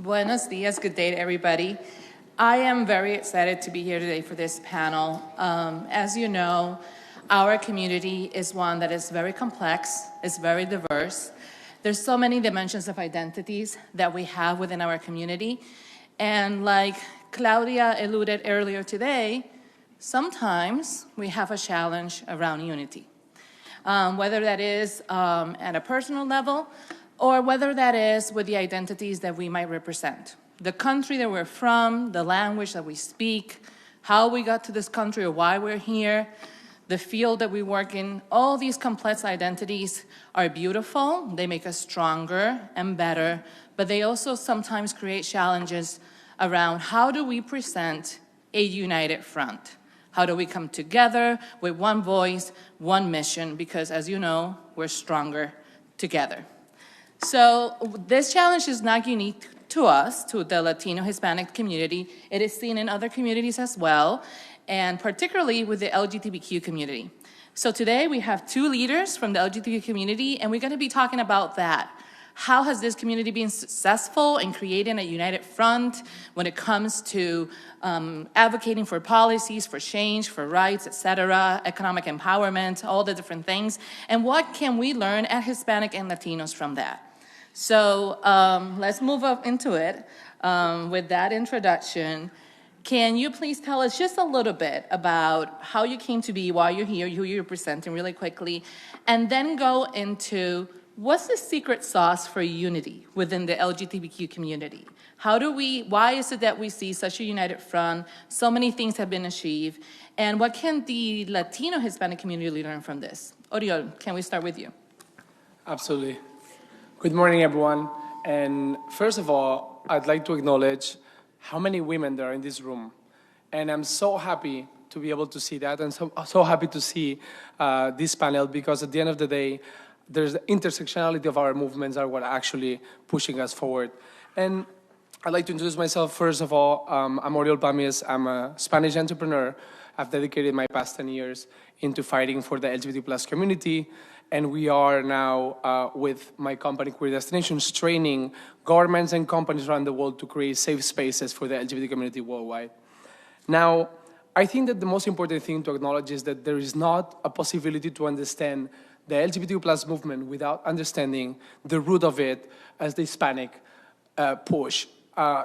Buenos dias, good day to everybody. I am very excited to be here today for this panel. As you know, our community is one that is very complex, it's very diverse. There's so many dimensions of identities that we have within our community. And like Claudia alluded earlier today, sometimes we have a challenge around unity. Whether that is at a personal level, or whether that is with the identities that we might represent. The country that we're from, the language that we speak, how we got to this country or why we're here, the field that we work in, all these complex identities are beautiful, they make us stronger and better, but they also sometimes create challenges around how do we present a united front? How do we come together with one voice, one mission, because as you know, we're stronger together. So this challenge is not unique to us, to the Latino Hispanic community. It is seen in other communities as well, and particularly with the LGBTQ community. So today we have two leaders from the LGBTQ community, and we're going to be talking about that. How has this community been successful in creating a united front when it comes to advocating for policies, for change, for rights, et cetera, economic empowerment, all the different things, and what can we learn as Hispanic and Latinos from that? So let's move up into it with that introduction. Can you please tell us just a little bit about how you came to be, why you're here, who you're representing really quickly, and then go into what's the secret sauce for unity within the LGBTQ community? Why is it that we see such a united front, so many things have been achieved, and what can the Latino Hispanic community learn from this? Oriol, can we start with you? Absolutely. Good morning, everyone. And first of all, I'd like to acknowledge how many women there are in this room. And I'm so happy to be able to see that, and so happy to see this panel, because at the end of the day, there's the intersectionality of our movements are what actually pushing us forward. And I'd like to introduce myself. First of all, I'm Oriol Pamies. I'm a Spanish entrepreneur. I've dedicated my past 10 years into fighting for the LGBT plus community. And we are now, with my company, Queer Destinations, training governments and companies around the world to create safe spaces for the LGBT community worldwide. Now, I think that the most important thing to acknowledge is that there is not a possibility to understand the LGBT plus movement without understanding the root of it as the Hispanic push.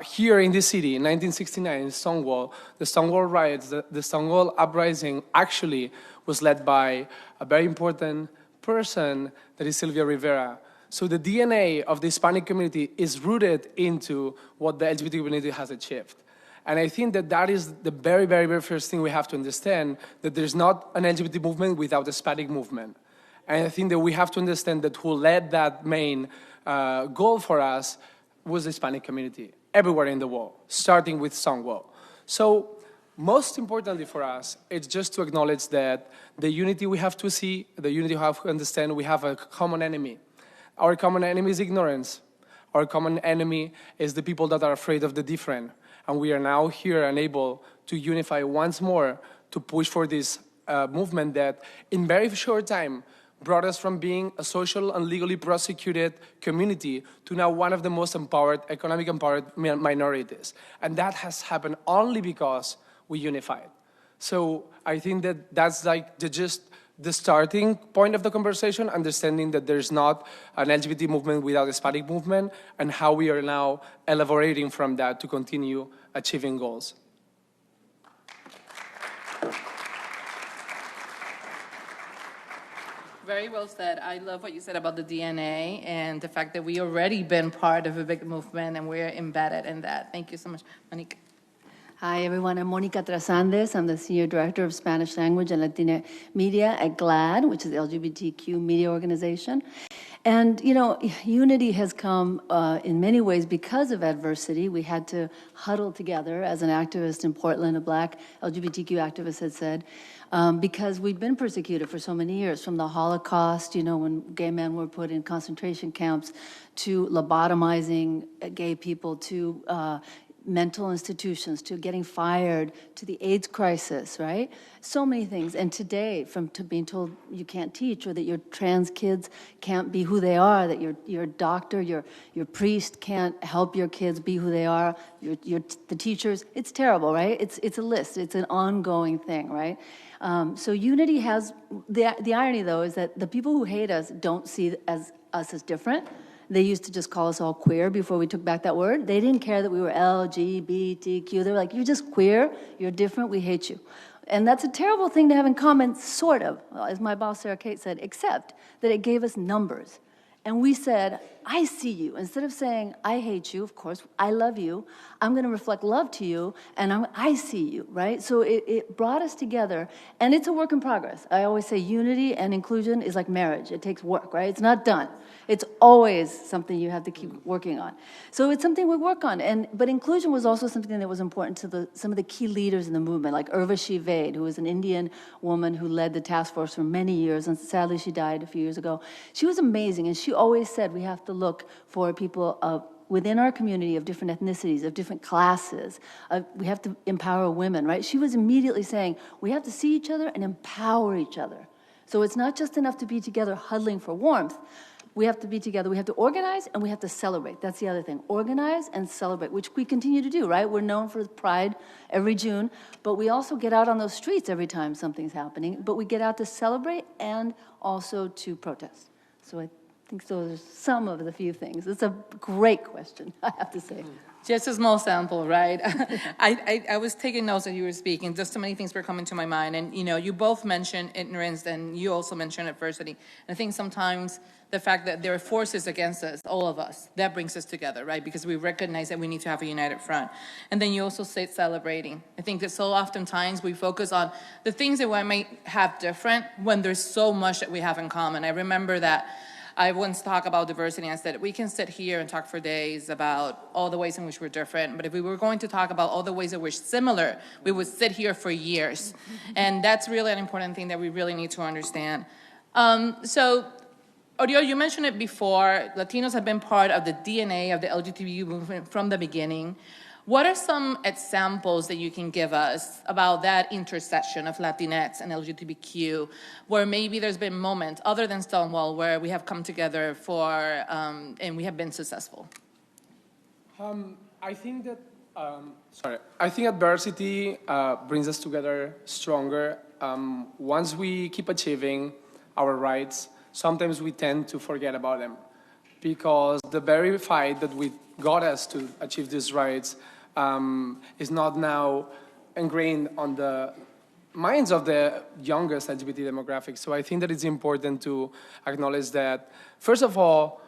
Here in this city, in 1969, in Stonewall, the Stonewall riots, the Stonewall uprising actually was led by a very important person that is Sylvia Rivera. So the DNA of the Hispanic community is rooted into what the LGBT community has achieved. And I think that that is the very, very, very first thing we have to understand, that there's not an LGBT movement without the Hispanic movement. And I think that we have to understand that who led that main goal for us was the Hispanic community, everywhere in the world, starting with Stonewall. So most importantly for us, it's just to acknowledge that the unity we have to see, the unity we have to understand, we have a common enemy. Our common enemy is ignorance. Our common enemy is the people that are afraid of the different. And we are now here and able to unify once more to push for this movement that in very short time brought us from being a social and legally prosecuted community to now one of the most empowered, economic empowered minorities. And that has happened only because we unified. So I think that that's like just the starting point of the conversation, understanding that there's not an LGBT movement without a Hispanic movement, and how we are now elaborating from that to continue achieving goals. Very well said. I love what you said about the DNA and the fact that we already been part of a big movement and we're embedded in that. Thank you so much, Monique. Hi, everyone. I'm Monica Trasandes. I'm the Senior Director of Spanish Language and Latina Media at GLAAD, which is the LGBTQ media organization. And, you know, unity has come in many ways because of adversity. We had to huddle together, as an activist in Portland, a Black LGBTQ activist had said, because we'd been persecuted for so many years, from the Holocaust, you know, when gay men were put in concentration camps, to lobotomizing gay people, to mental institutions, to getting fired, to the AIDS crisis, right? So many things. And today, to being told you can't teach, or that your trans kids can't be who they are, that your doctor, your priest can't help your kids be who they are, the teachers, it's terrible, right? It's a list. It's an ongoing thing, right? So unity has, the irony though is that the people who hate us don't see us as different. They used to just call us all queer before we took back that word. They didn't care that we were LGBTQ. They were like, you're just queer, you're different, we hate you. And that's a terrible thing to have in common, sort of, as my boss Sarah Kate said, except that it gave us numbers. And we said, I see you. Instead of saying, I hate you, of course, I love you, I'm going to reflect love to you, and I see you, right? So it brought us together, and it's a work in progress. I always say unity and inclusion is like marriage. It takes work, right? It's not done. It's always something you have to keep working on. So it's something we work on. But inclusion was also something that was important to some of the key leaders in the movement, like Urvashi Vaid, who was an Indian woman who led the task force for many years, and sadly she died a few years ago. She was amazing, and she always said we have to look for people within our community of different ethnicities, of different classes. We have to empower women, right? She was immediately saying, we have to see each other and empower each other. So it's not just enough to be together huddling for warmth. We have to be together. We have to organize and we have to celebrate. That's the other thing. Organize and celebrate, which we continue to do, right? We're known for Pride every June, but we also get out on those streets every time something's happening. But we get out to celebrate and also to protest. So I think those are some of the few things. It's a great question, I have to say. Just a small sample, right? I was taking notes as you were speaking. Just so many things were coming to my mind. And, you both mentioned ignorance, and you also mentioned adversity. And I think sometimes the fact that there are forces against us, all of us, that brings us together, right? Because we recognize that we need to have a united front. And then you also said celebrating. I think that so oftentimes we focus on the things that we might have different when there's so much that we have in common. I remember that I once talked about diversity, and I said, we can sit here and talk for days about all the ways in which we're different, but if we were going to talk about all the ways that we're similar, we would sit here for years. And that's really an important thing that we really need to understand. So, Oriol, you mentioned it before, Latinos have been part of the DNA of the LGBTQ movement from the beginning. What are some examples that you can give us about that intersection of Latinx and LGBTQ, where maybe there's been moments, other than Stonewall, where we have come together and we have been successful? I think that, I think adversity brings us together stronger. Once we keep achieving our rights, sometimes we tend to forget about them, because the very fight that got us to achieve these rights is not now ingrained on the minds of the youngest LGBT demographic. So I think that it's important to acknowledge that, first of all,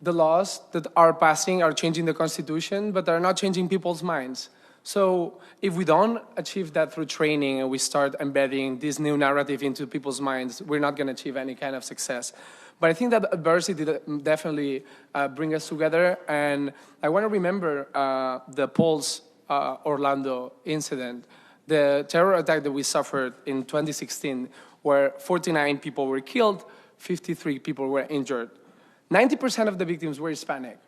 the laws that are passing are changing the Constitution, but they're not changing people's minds. So if we don't achieve that through training and we start embedding this new narrative into people's minds, we're not going to achieve any kind of success. But I think that adversity definitely brings us together. And I want to remember the Pulse Orlando incident, the terror attack that we suffered in 2016, where 49 people were killed, 53 people were injured. 90% of the victims were Hispanic.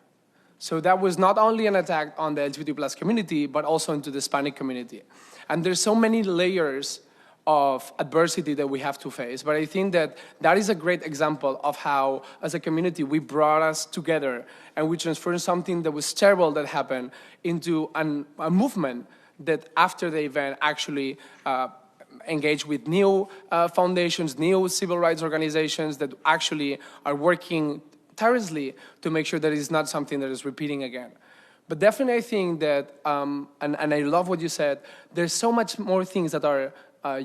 So that was not only an attack on the LGBT+ community, but also into the Hispanic community. And there's so many layers of adversity that we have to face. But I think that that is a great example of how, as a community, we brought us together and we transformed something that was terrible that happened into a movement that after the event actually engaged with new foundations, new civil rights organizations that actually are working tirelessly to make sure that it's not something that is repeating again. But definitely I think that, and I love what you said, there's so much more things that are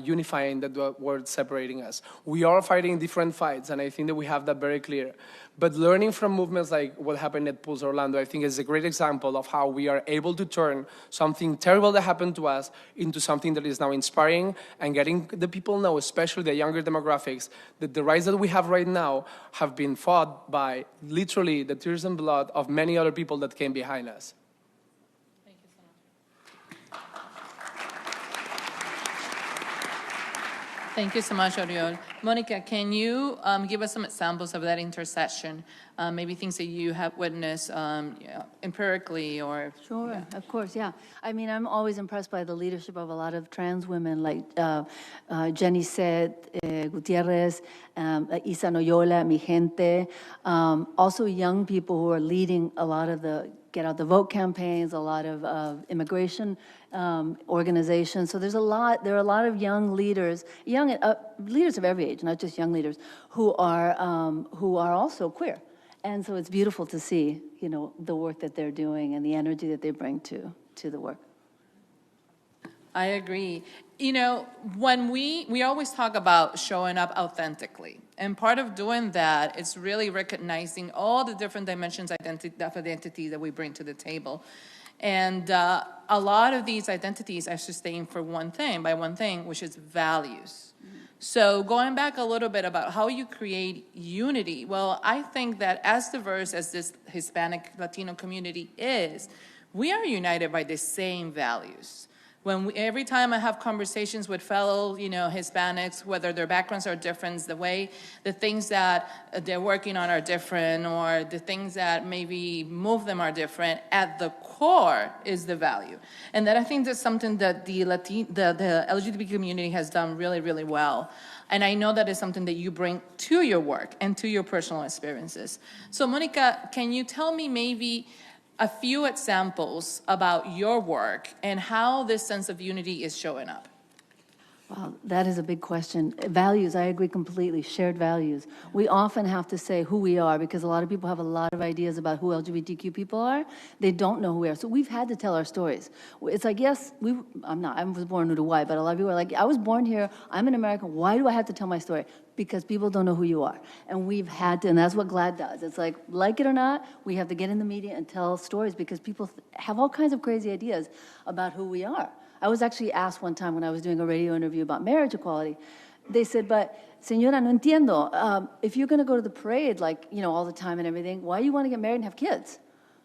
unifying than the word separating us. We are fighting different fights, and I think that we have that very clear. But learning from movements like what happened at Pulse Orlando, I think is a great example of how we are able to turn something terrible that happened to us into something that is now inspiring and getting the people know, especially the younger demographics, that the rights that we have right now have been fought by literally the tears and blood of many other people that came behind us. Thank you so much, Oriol. Monica, can you give us some examples of that intersection? Maybe things that you have witnessed empirically or... Sure, Yeah. of course, yeah. I mean, I'm always impressed by the leadership of a lot of trans women like Jenny said, Gutierrez, Isa Noyola, Mi Gente. Also young people who are leading a lot of the Get Out the Vote campaigns, a lot of immigration organizations. So there are a lot of young leaders, leaders of every age, not just young leaders, who are also queer. And so it's beautiful to see, the work that they're doing and the energy that they bring to the work. I agree. When we always talk about showing up authentically, and part of doing that is really recognizing all the different dimensions of identity that we bring to the table. And a lot of these identities are sustained by one thing, which is values. So going back a little bit about how you create unity, well, I think that as diverse as this Hispanic Latino community is, we are united by the same values. Every time I have conversations with fellow, Hispanics, whether their backgrounds are different, the things that they're working on are different, or the things that maybe move them are different, at the core is the value. And that I think that's something that the LGBT community has done really, really well. And I know that is something that you bring to your work and to your personal experiences. So Monica, can you tell me maybe a few examples about your work and how this sense of unity is showing up? Wow, that is a big question. Values, I agree completely. Shared values. We often have to say who we are because a lot of people have a lot of ideas about who LGBTQ people are. They don't know who we are. So we've had to tell our stories. It's like, yes, I was born in Uruguay, but a lot of people are like, I was born here, I'm an American, why do I have to tell my story? Because people don't know who you are. And we've had to, and that's what GLAAD does. It's like it or not, we have to get in the media and tell stories because people have all kinds of crazy ideas about who we are. I was actually asked one time when I was doing a radio interview about marriage equality. They said, but señora, no entiendo. If you're going to go to the parade, all the time and everything, why do you want to get married and have kids?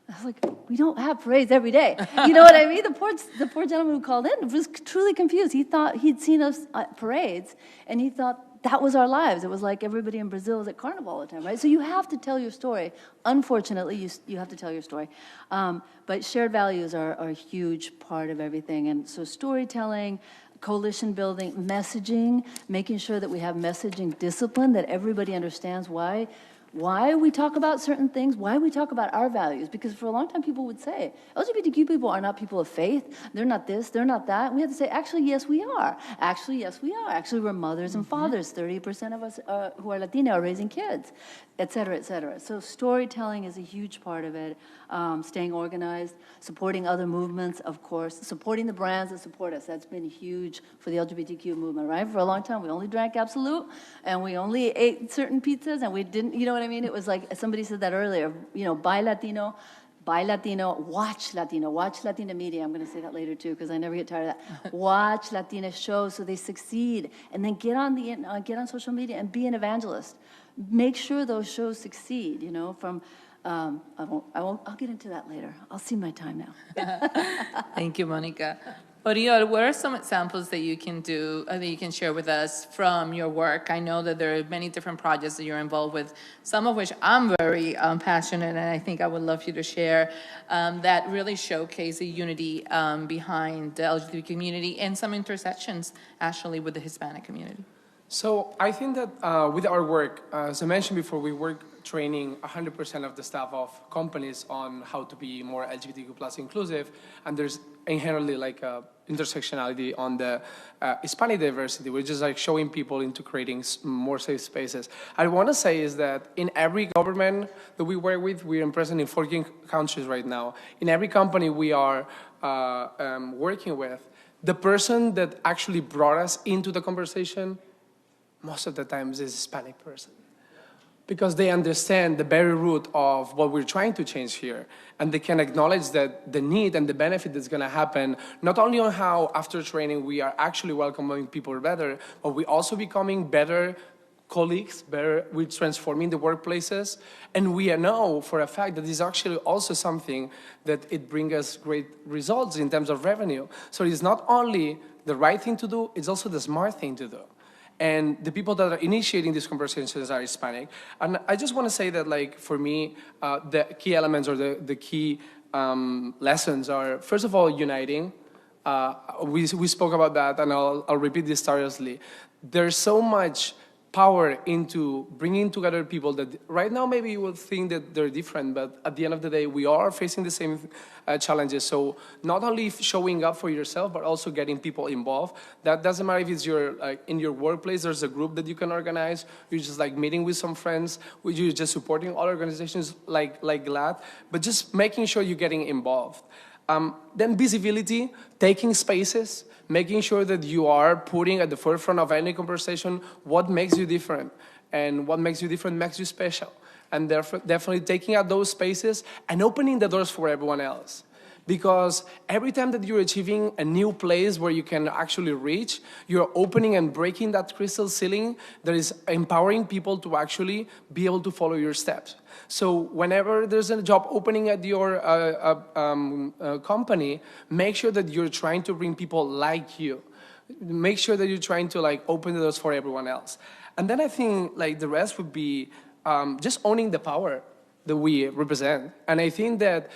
I was like, we don't have parades every day. You know what I mean? The poor gentleman who called in was truly confused. He thought he'd seen us at parades, and he thought that was our lives. It was like everybody in Brazil was at Carnival all the time, right? So you have to tell your story. Unfortunately, you have to tell your story. But shared values are a huge part of everything. And so storytelling, coalition building, messaging, making sure that we have messaging discipline, that everybody understands why we talk about certain things, why we talk about our values. Because for a long time, people would say, LGBTQ people are not people of faith. They're not this, they're not that. And we have to say, actually, yes, we are. Actually, yes, we are. Actually, we're mothers and fathers. 30% of us who are Latino are raising kids, et cetera, et cetera. So storytelling is a huge part of it. Staying organized, supporting other movements, of course, supporting the brands that support us. That's been huge for the LGBTQ movement, right? For a long time, we only drank Absolute, and we only ate certain pizzas, and we didn't, you know what I mean? It was like, somebody said that earlier, buy Latino, watch Latina media. I'm going to say that later, too, because I never get tired of that. Watch Latina shows so they succeed, and then get on social media and be an evangelist. Make sure those shows succeed, I'll get into that later. I'll see my time now. Thank you, Monica. Oriol, what are some examples that you can share with us from your work? I know that there are many different projects that you're involved with, some of which I'm very passionate, and I think I would love you to share, that really showcase the unity behind the LGBT community and some intersections, actually, with the Hispanic community. So I think that with our work, as I mentioned before, we work training 100% of the staff of companies on how to be more LGBTQ plus inclusive, and there's inherently intersectionality on the Hispanic diversity, which is showing people into creating more safe spaces. I want to say is that in every government that we work with, we are present in 14 countries right now. In every company we are working with, the person that actually brought us into the conversation most of the times is a Hispanic person, because they understand the very root of what we're trying to change here, and they can acknowledge that the need and the benefit that's going to happen, not only on how after training we are actually welcoming people better, but we're also becoming better colleagues, we're transforming the workplaces, and we know for a fact that this is actually also something that it brings us great results in terms of revenue. So it's not only the right thing to do, it's also the smart thing to do. And the people that are initiating these conversations are Hispanic. And I just want to say that, like, for me, the key elements or the key lessons are, first of all, uniting. We spoke about that, and I'll repeat this tirelessly. There's so much power into bringing together people that right now maybe you will think that they're different, but at the end of the day, we are facing the same challenges. So not only showing up for yourself, but also getting people involved. That doesn't matter if it's in your workplace, there's a group that you can organize. You're just like meeting with some friends, you're just supporting other organizations like GLAAD, but just making sure you're getting involved. Then visibility, taking spaces, making sure that you are putting at the forefront of any conversation what makes you different, and what makes you different makes you special. And therefore, definitely taking out those spaces and opening the doors for everyone else. Because every time that you're achieving a new place where you can actually reach, you're opening and breaking that crystal ceiling that is empowering people to actually be able to follow your steps. So whenever there's a job opening at your company, make sure that you're trying to bring people like you. Make sure that you're trying to like open the doors for everyone else. And then I think like the rest would be just owning the power that we represent. And I think that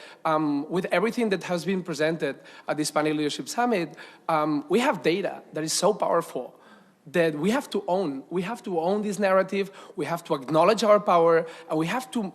with everything that has been presented at the Hispanic Leadership Summit, we have data that is so powerful that we have to own. We have to own this narrative, we have to acknowledge our power, and we have to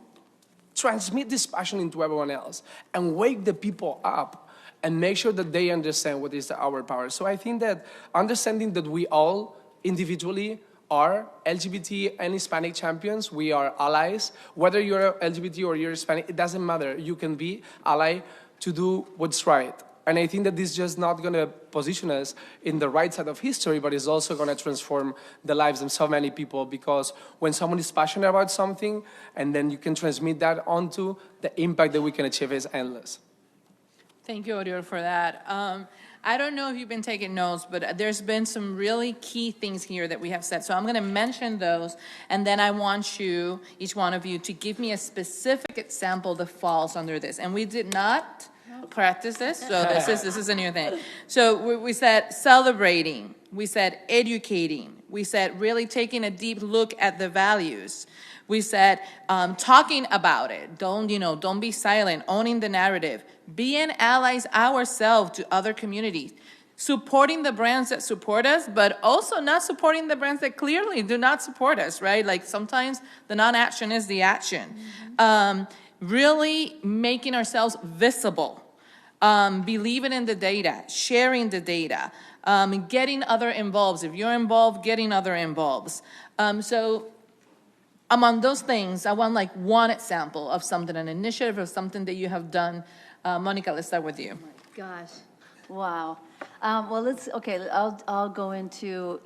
transmit this passion into everyone else and wake the people up and make sure that they understand what is our power. So I think that understanding that we all individually are LGBT and Hispanic champions, we are allies. Whether you're LGBT or you're Hispanic, it doesn't matter. You can be ally to do what's right. And I think that this is just not going to position us in the right side of history, but it's also going to transform the lives of so many people, because when someone is passionate about something and then you can transmit that onto, the impact that we can achieve is endless. Thank you, Oriol, for that. I don't know if you've been taking notes, but there's been some really key things here that we have said. So I'm going to mention those, and then I want you, each one of you, to give me a specific example that falls under this. And we did not practice this, so this is a new thing. So we said celebrating, we said educating, we said really taking a deep look at the values. We said talking about it. Don't be silent. Owning the narrative. Being allies ourselves to other communities. Supporting the brands that support us, but also not supporting the brands that clearly do not support us, right? Like sometimes the non-action is the action. Really making ourselves visible. Believing in the data. Sharing the data. Getting other involved. If you're involved, getting other involved. So among those things, I want like one example of something, an initiative or something that you have done. Monica, let's start with you. Oh my gosh, wow. Well, I'll go into,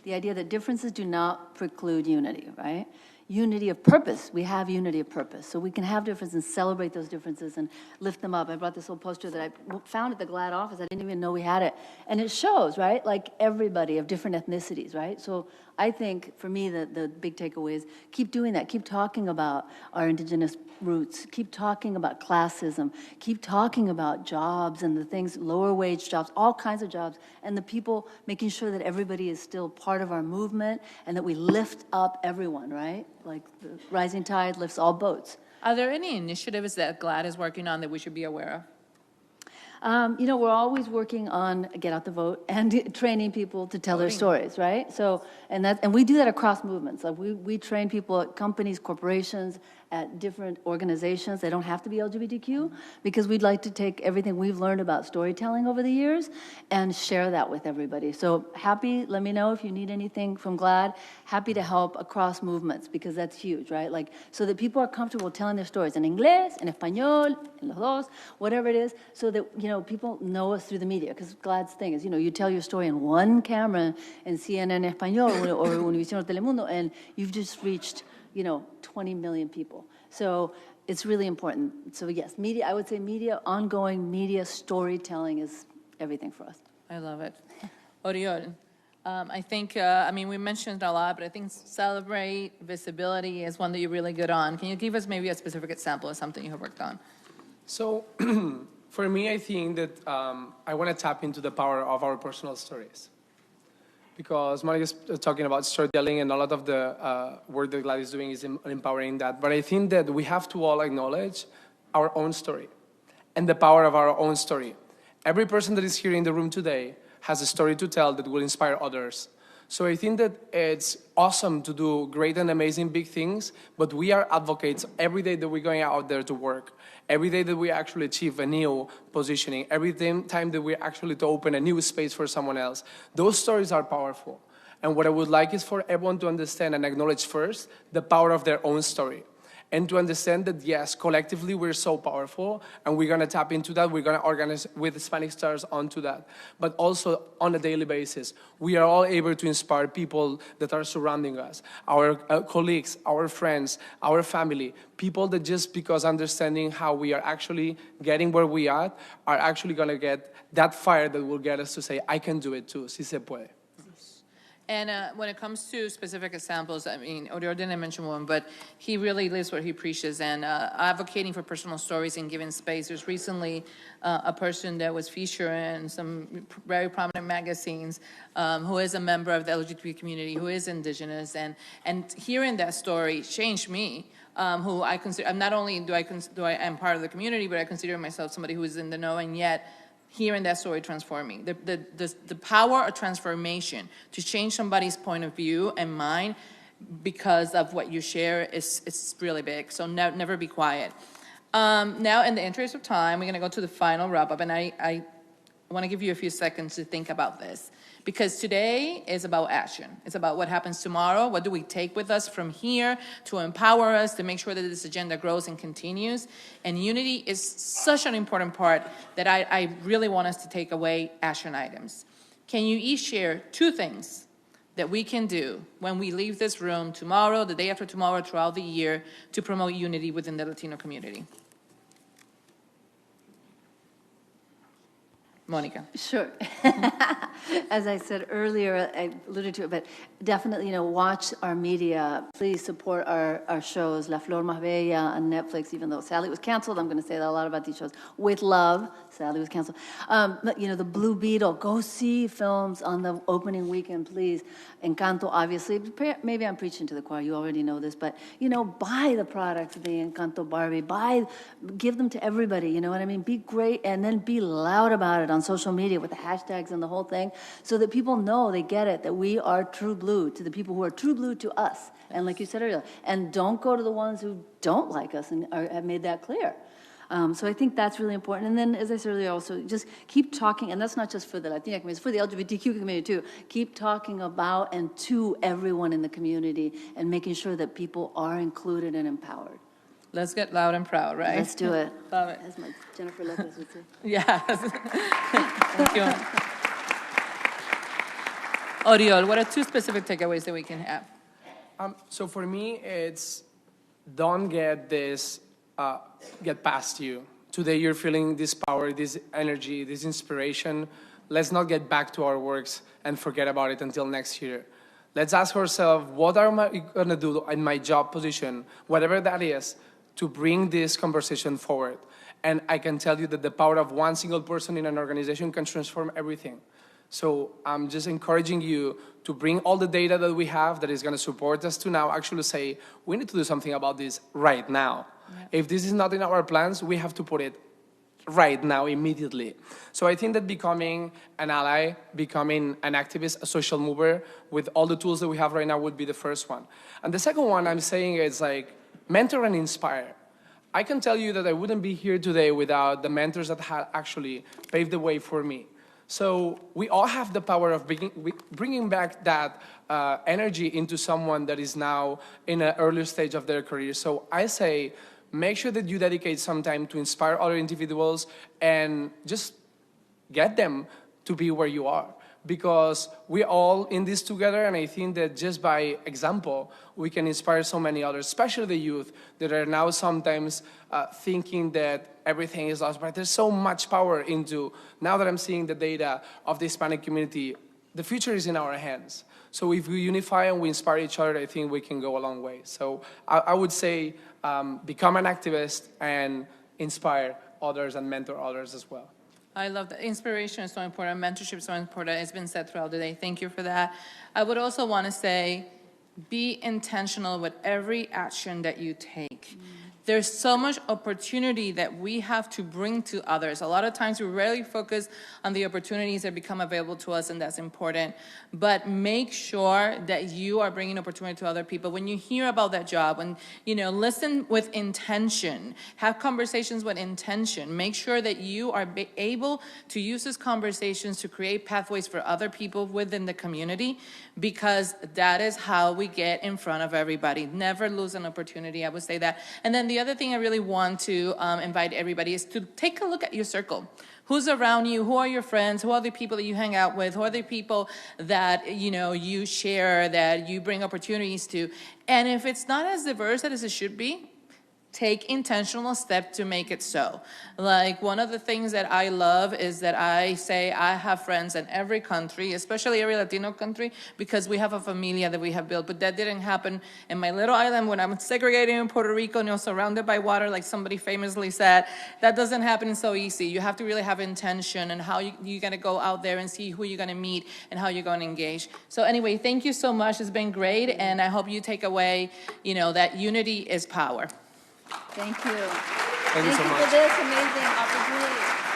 the idea that differences do not preclude unity, right? Unity of purpose. We have unity of purpose. So we can have differences and celebrate those differences and lift them up. I brought this little poster that I found at the GLAAD office. I didn't even know we had it. And it shows, right, like everybody of different ethnicities, right? So I think, for me, the big takeaway is keep doing that. Keep talking about our indigenous roots. Keep talking about classism. Keep talking about jobs and the things, lower wage jobs, all kinds of jobs, and the people, making sure that everybody is still part of our movement and that we lift up everyone, right? Like the rising tide lifts all boats. Are there any initiatives that GLAAD is working on that we should be aware of? We're always working on get out the vote and training people to tell their stories, right? So, and we do that across movements. Like we train people at companies, corporations, at different organizations. They don't have to be LGBTQ, because we'd like to take everything we've learned about storytelling over the years and share that with everybody. So let me know if you need anything from GLAAD. Happy to help across movements, because that's huge, right? Like, so that people are comfortable telling their stories in English, in Español, en los dos, whatever it is, so that, people know us through the media. Because GLAAD's thing is, you tell your story in one camera in CNN Español or Univision or Telemundo, and you've just reached 20 million people. So it's really important. So yes, media, I would say ongoing media storytelling is everything for us. I love it. Oriol, I think, we mentioned a lot, but I think celebrate, visibility is one that you're really good on. Can you give us maybe a specific example of something you have worked on? So for me, I think that I want to tap into the power of our personal stories. because Monica's talking about storytelling, and a lot of the work that GLAAD is doing is empowering that. But I think that we have to all acknowledge our own story and the power of our own story. Every person that is here in the room today has a story to tell that will inspire others. So I think that it's awesome to do great and amazing big things, but we are advocates every day that we're going out there to work, every day that we actually achieve a new positioning, every time that we actually to open a new space for someone else. Those stories are powerful. And what I would like is for everyone to understand and acknowledge first the power of their own story. And to understand that, yes, collectively we're so powerful, and we're going to tap into that. We're going to organize with Hispanic stars onto that. But also on a daily basis, we are all able to inspire people that are surrounding us, our colleagues, our friends, our family, people that just because understanding how we are actually getting where we are actually going to get that fire that will get us to say, I can do it too, si se puede. And when it comes to specific examples, I mean, Oriol didn't mention one, but he really lives what he preaches, and advocating for personal stories and giving space. There's recently a person that was featured in some very prominent magazines who is a member of the LGBT community, who is indigenous, and hearing that story changed me. Who I consider, not only do I am part of the community, but I consider myself somebody who is in the know, and yet hearing that story transform me. The power of transformation to change somebody's point of view and mind because of what you share is really big. So never be quiet. Now, in the interest of time, we're going to go to the final wrap-up, and I want to give you a few seconds to think about this. Because today is about action. It's about what happens tomorrow. What do we take with us from here to empower us, to make sure that this agenda grows and continues. And unity is such an important part that I really want us to take away action items. Can you each share 2 things that we can do when we leave this room tomorrow, the day after tomorrow, throughout the year, to promote unity within the Latino community? Monica. Sure. As I said earlier, I alluded to it, but definitely, watch our media. Please support our shows, La Flor Más Bella on Netflix, even though sadly it was canceled. I'm going to say that a lot about these shows. With Love, sadly was canceled. But, the Blue Beetle, go see films on the opening weekend, please. Encanto, obviously. Maybe I'm preaching to the choir. You already know this, but, buy the products, the Encanto Barbie. Give them to everybody, you know what I mean? Be great, and then be loud about it on social media with the hashtags and the whole thing, so that people know, they get it, that we are true blue to the people who are true blue to us. And like you said earlier, and don't go to the ones who don't like us and have made that clear. So I think that's really important. And then, as I said earlier, also just keep talking, and that's not just for the Latinx community, it's for the LGBTQ community too. Keep talking about and to everyone in the community and making sure that people are included and empowered. Let's get loud and proud, right? Let's do it. Love it. As my Jennifer Lopez would say. Yes. Thank you. Oriol, what are 2 specific takeaways that we can have? So for me, it's don't get this, get past you. Today you're feeling this power, this energy, this inspiration. Let's not get back to our works and forget about it until next year. Let's ask ourselves, what am I going to do in my job position, whatever that is, to bring this conversation forward. And I can tell you that the power of one single person in an organization can transform everything. So I'm just encouraging you to bring all the data that we have that is going to support us to now actually say, we need to do something about this right now. Yeah. If this is not in our plans, we have to put it right now, immediately. So I think that becoming an ally, becoming an activist, a social mover, with all the tools that we have right now would be the first one. And the second one I'm saying is mentor and inspire. I can tell you that I wouldn't be here today without the mentors that had actually paved the way for me. So we all have the power of bringing back that energy into someone that is now in an earlier stage of their career. So I say, make sure that you dedicate some time to inspire other individuals and just get them to be where you are. Because we're all in this together, and I think that just by example, we can inspire so many others, especially the youth that are now sometimes thinking that everything is lost. But there's so much power into, now that I'm seeing the data of the Hispanic community, the future is in our hands. So if we unify and we inspire each other, I think we can go a long way. So I would say become an activist and inspire others and mentor others as well. I love that. Inspiration is so important. Mentorship is so important. It's been said throughout the day. Thank you for that. I would also want to say, be intentional with every action that you take. There's so much opportunity that we have to bring to others. A lot of times we rarely focus on the opportunities that become available to us, and that's important. But make sure that you are bringing opportunity to other people. When you hear about that job, when, listen with intention. Have conversations with intention. Make sure that you are able to use these conversations to create pathways for other people within the community, because that is how we get in front of everybody. Never lose an opportunity, I would say that. And then the other thing I really want to invite everybody is to take a look at your circle. Who's around you? Who are your friends? Who are the people that you hang out with? Who are the people that, you share, that you bring opportunities to? And if it's not as diverse as it should be, take intentional steps to make it so. Like, one of the things that I love is that I say I have friends in every country, especially every Latino country, because we have a familia that we have built. But that didn't happen in my little island when I'm segregated in Puerto Rico, surrounded by water, like somebody famously said. That doesn't happen so easy. You have to really have intention and how you're going to go out there and see who you're going to meet and how you're going to engage. So anyway, thank you so much. It's been great. And I hope you take away, that unity is power. Thank you. Thank you so much. for this amazing opportunity.